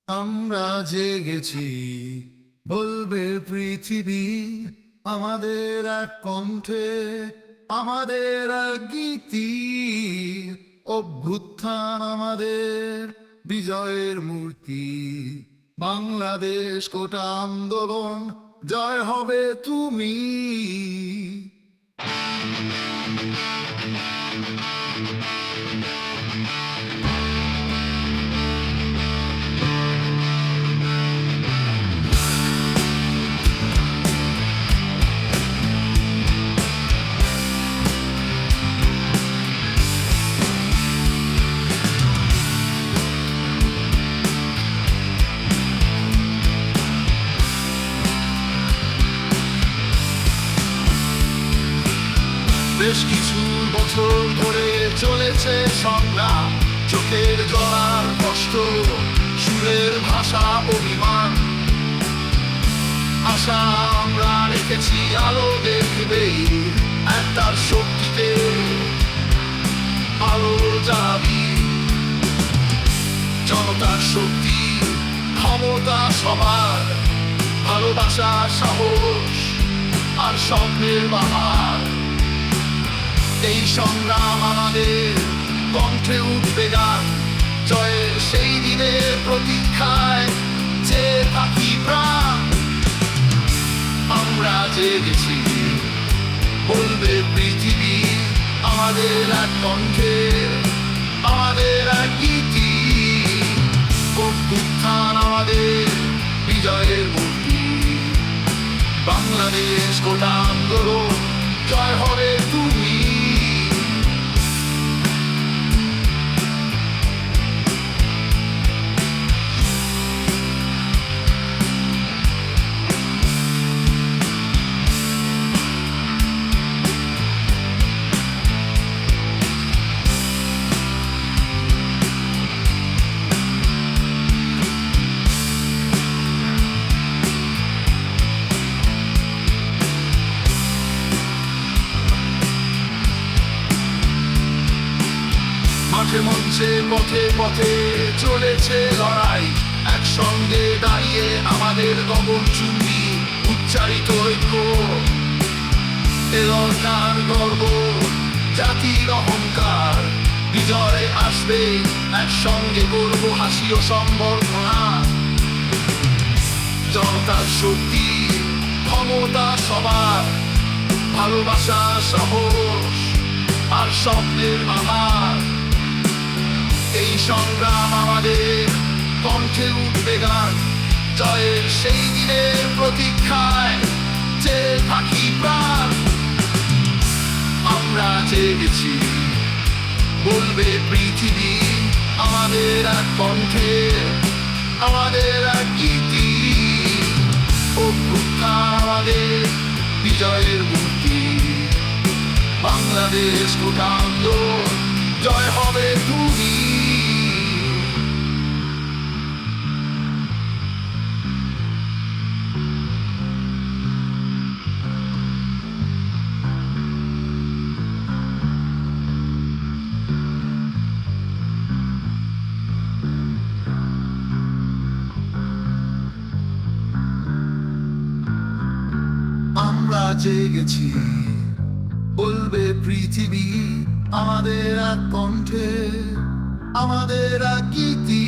আমরা জেগেছি, বলবে পৃথিবী আমাদের এক কণ্ঠে, আমাদের এক গীতি। অভ্যুত্থান আমাদের বিজয়ের মূর্তি। বাংলাদেশ কোটা আন্দোলন, জয় হবে তুমি। বেশ কিছু বছর ধরে চলেছে সংগ্রাম, চোখের জলার কষ্ট, সুরের ভাষা, অভিমান। আশা আমরা রেখেছি, আলো দেখবেই একটার শক্তিতে আলো জ্বালাবি। জনতার শক্তি, ক্ষমতা সবার, ভালোবাসা, সাহস আর স্বপ্নের বাহার। এই সংগ্রাম আমাদের কণ্ঠে উঠবে গান, জয়ের সেই দিনের প্রতীক্ষায় যে থাকি প্রাণ। আমরা জেগেছি, বলবে পৃথিবী আমাদের এক কণ্ঠে, আমাদের এক গীতি। অভ্যুত্থান আমাদের বিজয়ের মূর্তি। বাংলাদেশ কোটা আন্দোলন, জয় হবে তুমি। মাঠে মঞ্চে, পথে পথে চলেছে লড়াই, একসঙ্গে দাঁড়িয়ে আমাদের গগন চুম্বি উচ্চারিত ঐক্য। এ দরকার গর্ব, জাতির অহংকার, বিজয় আসবে একসঙ্গে করব হাসি ও সম্বর্ধনা। জনতার শক্তি, ক্ষমতা সবার, ভালোবাসা, সাহস আর স্বপ্নের বাহার। এই সংগ্রাম আমাদের কণ্ঠে উঠবে গান, জয়ের সেই দিনের প্রতীক্ষায় যে থাকি প্রাণ। আমরা জেগেছি, বলবে পৃথিবী আমাদের এক কণ্ঠে, আমাদের এক গীতি। অভ্যুত্থান আমাদের বিজয়ের মূর্তি। বাংলাদেশ কোটা আন্দোলন, জয় হবে তুমি। আমরা জেগেছি, বলবে পৃথিবী আমাদের এক কণ্ঠে, আমাদের এক গীতি।